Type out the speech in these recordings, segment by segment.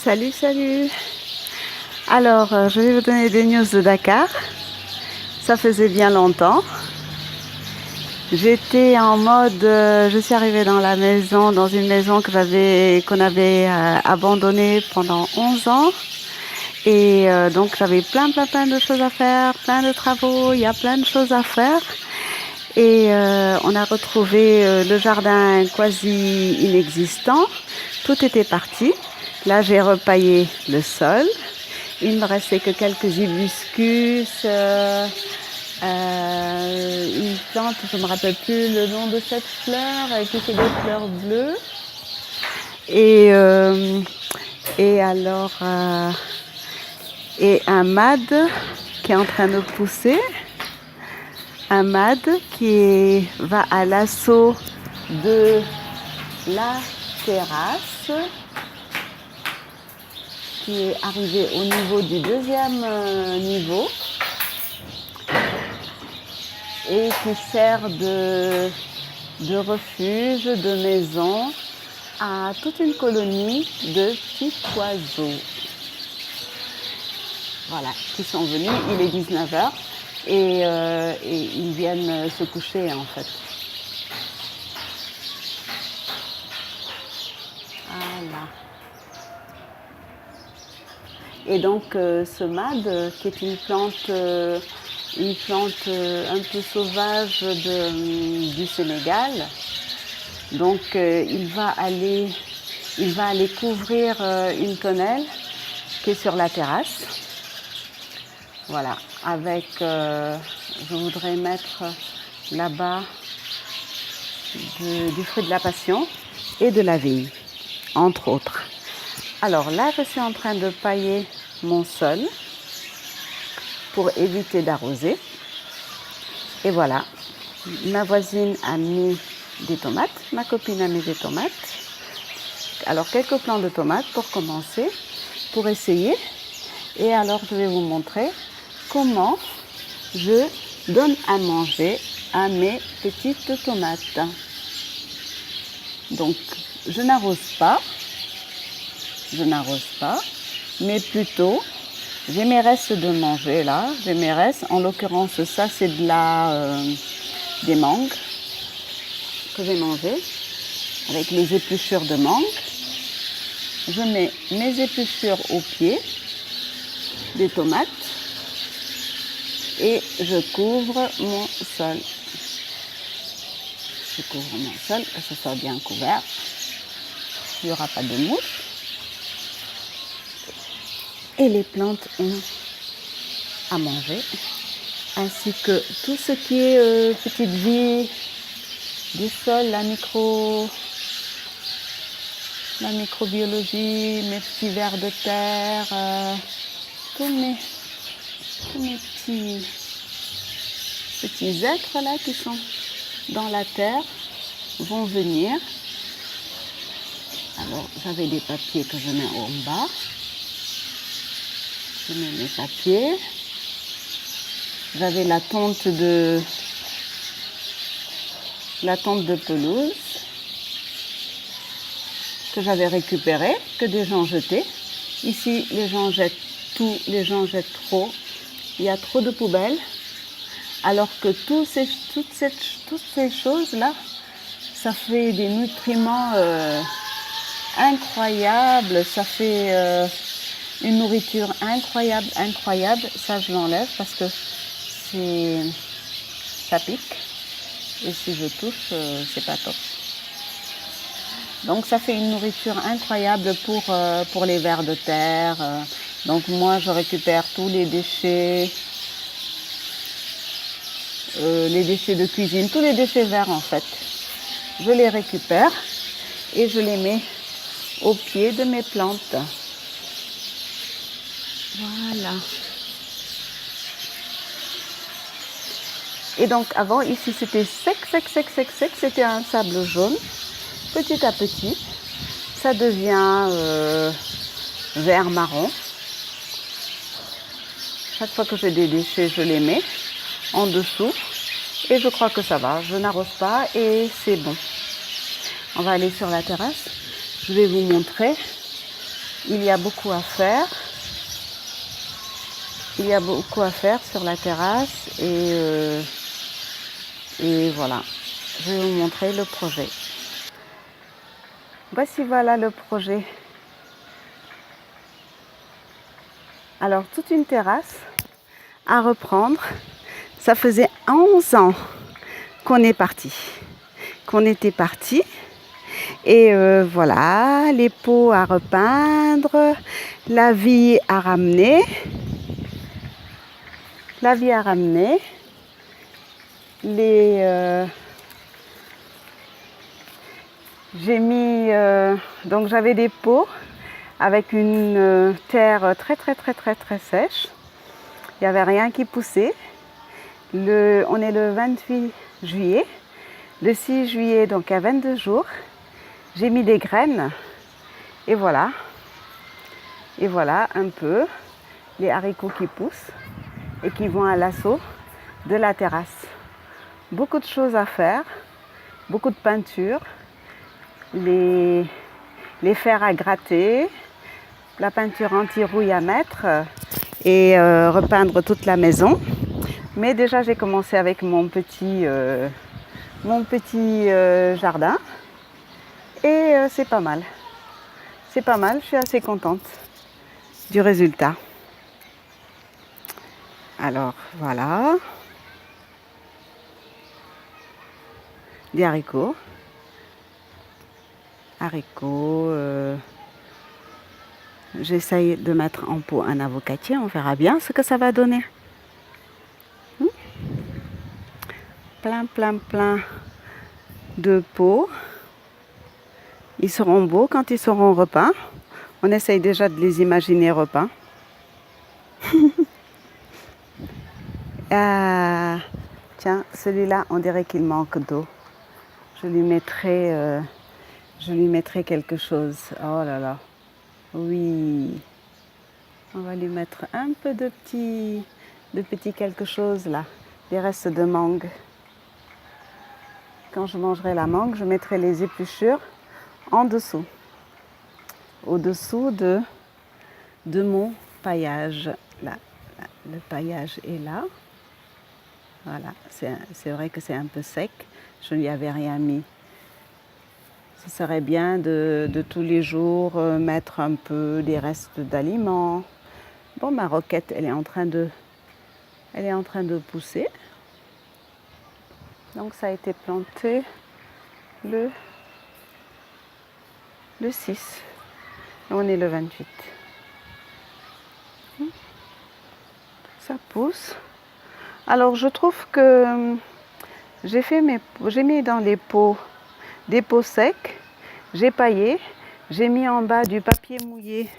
Salut, salut. Alors, je vais vous donner des news de Dakar. Ça faisait bien longtemps. J'étais en mode, je suis arrivée dans la maison, dans une maison qu'on avait abandonnée pendant 11 ans. Et donc, j'avais plein de choses à faire, plein de travaux, il y a plein de choses à faire. Et on a retrouvé le jardin quasi inexistant. Tout était parti. Là, j'ai repaillé le sol. Il me restait que quelques hibiscus, une plante, je ne me rappelle plus le nom de cette fleur, qui fait des fleurs bleues. Et alors, et un mad qui est en train de pousser. Un mad qui va à l'assaut de la terrasse, qui est arrivé au niveau du deuxième niveau et qui sert de refuge, de maison à toute une colonie de petits oiseaux. Voilà, qui sont venus, il est 19h et ils viennent se coucher en fait. Voilà. Et donc ce mad, qui est une plante un peu sauvage du Sénégal, donc il va aller couvrir une tonnelle qui est sur la terrasse. Voilà, avec, je voudrais mettre là-bas du fruit de la passion et de la vigne, entre autres. Alors là, je suis en train de pailler mon sol pour éviter d'arroser. Et voilà, ma voisine a mis des tomates, ma copine a mis des tomates. Alors quelques plants de tomates pour commencer, pour essayer. Et alors je vais vous montrer comment je donne à manger à mes petites tomates. Donc je n'arrose pas, mais plutôt j'ai mes restes de manger là, j'ai mes restes, en l'occurrence ça c'est des mangues que j'ai mangées avec les épluchures de mangue. Je mets mes épluchures au pied des tomates et je couvre mon sol. Je couvre mon sol, que ce soit bien couvert, il n'y aura pas de mouches. Et les plantes ont à manger, ainsi que tout ce qui est petite vie du sol, la microbiologie, mes petits vers de terre, tous mes petits êtres là qui sont dans la terre vont venir. Alors j'avais des papiers que je mets en bas. Je mets mes papiers. J'avais la tonte de pelouse que j'avais récupérée, que des gens jetaient. Ici, les gens jettent tout, les gens jettent trop. Il y a trop de poubelles. Alors que toutes ces choses-là, ça fait des nutriments incroyables. Ça fait une nourriture incroyable. Ça, je l'enlève parce que ça pique. Et si je touche, c'est pas top. Donc, ça fait une nourriture incroyable pour les vers de terre. Donc, moi, je récupère tous les déchets de cuisine, tous les déchets verts, en fait. Je les récupère et je les mets au pied de mes plantes. Voilà. Et donc avant, ici c'était sec, c'était un sable jaune. Petit à petit, ça devient vert marron. Chaque fois que j'ai des déchets, je les mets en dessous. Et je crois que ça va, je n'arrose pas et c'est bon. On va aller sur la terrasse. Je vais vous montrer Il y a beaucoup à faire. Il y a beaucoup à faire sur la terrasse et voilà. Je vais vous montrer le projet. Voici voilà le projet. Alors toute une terrasse à reprendre. Ça faisait 11 ans qu'on est parti, qu'on était parti. Et voilà, les pots à repeindre, la vie à ramener. La vie à ramener. J'ai mis, donc j'avais des pots avec une terre très sèche. Il n'y avait rien qui poussait. On est le 28 juillet. Le 6 juillet, donc à 22 jours, j'ai mis des graines. Et voilà un peu les haricots qui poussent et qui vont à l'assaut de la terrasse. Beaucoup de choses à faire, beaucoup de peinture, les fers à gratter, la peinture anti-rouille à mettre et repeindre toute la maison. Mais déjà j'ai commencé avec mon petit jardin et c'est pas mal. C'est pas mal, je suis assez contente du résultat. Alors voilà, des haricots. J'essaye de mettre en pot un avocatier, on verra bien ce que ça va donner. Plein de pots. Ils seront beaux quand ils seront repeints. On essaye déjà de les imaginer repeints. Tiens, celui-là, on dirait qu'il manque d'eau. Je lui mettrai quelque chose. Oh là là. Oui. On va lui mettre un peu de petit quelque chose là. Des restes de mangue. Quand je mangerai la mangue, je mettrai les épluchures en dessous. Au-dessous de mon paillage. Là, le paillage est là. Voilà, c'est vrai que c'est un peu sec. Je n'y avais rien mis. Ce serait bien de tous les jours mettre un peu des restes d'aliments. Bon, ma roquette, elle est en train de pousser. Donc ça a été planté le 6. On est le 28. Ça pousse. Alors je trouve que j'ai mis dans les pots des pots secs, j'ai paillé, j'ai mis en bas du papier mouillé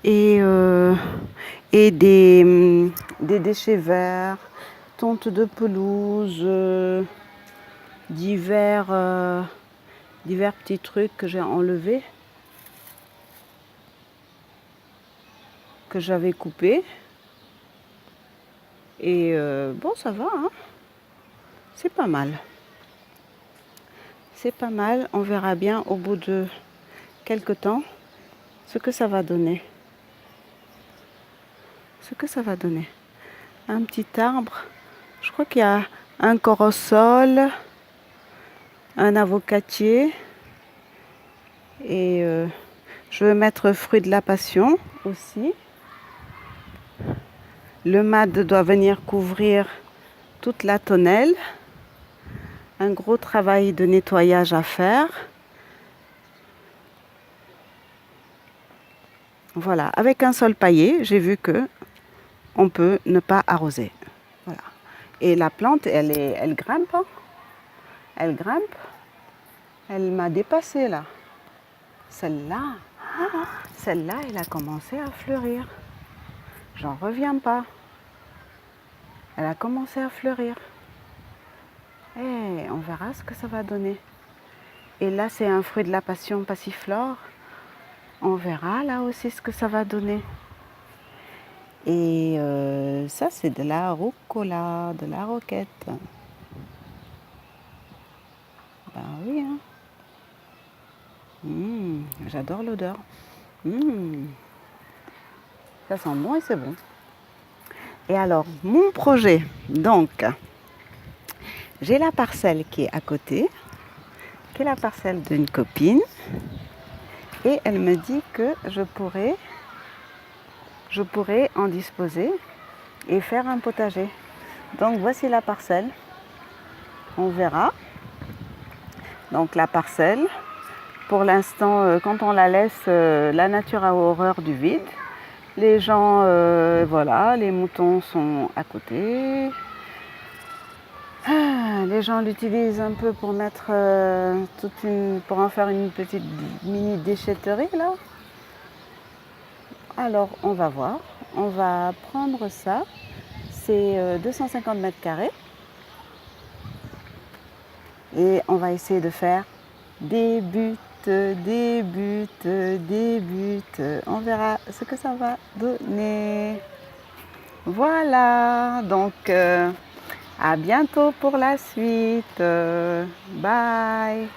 et des déchets verts, tonte de pelouse, divers petits trucs que j'ai enlevés, que j'avais coupés. Et bon, ça va, hein. C'est pas mal. C'est pas mal. On verra bien au bout de quelques temps ce que ça va donner. Un petit arbre. Je crois qu'il y a un corosol, un avocatier. Et je vais mettre fruit de la passion aussi. Le mad doit venir couvrir toute la tonnelle. Un gros travail de nettoyage à faire. Voilà, avec un sol paillé, j'ai vu que on peut ne pas arroser. Voilà. Et la plante, elle grimpe. Hein. Elle grimpe. Elle m'a dépassée là. Celle-là, elle a commencé à fleurir. J'en reviens pas. Elle a commencé à fleurir. Et on verra ce que ça va donner. Et là, c'est un fruit de la passion passiflore. On verra là aussi ce que ça va donner. Et ça, c'est de la rucola, de la roquette. Ben oui, hein. J'adore l'odeur. Mmh, ça sent bon et c'est bon. Et alors, mon projet, donc, j'ai la parcelle qui est à côté, qui est la parcelle d'une copine. Et elle me dit que je pourrais en disposer et faire un potager. Donc voici la parcelle. On verra. Donc la parcelle, pour l'instant, quand on la laisse, la nature a horreur du vide. Les gens, voilà, les moutons sont à côté. Les gens l'utilisent un peu pour mettre pour en faire une petite mini déchetterie là. Alors on va voir, on va prendre ça, c'est 250 mètres carrés et on va essayer de faire des buts, on verra ce que ça va donner. Voilà, donc à bientôt pour la suite, bye.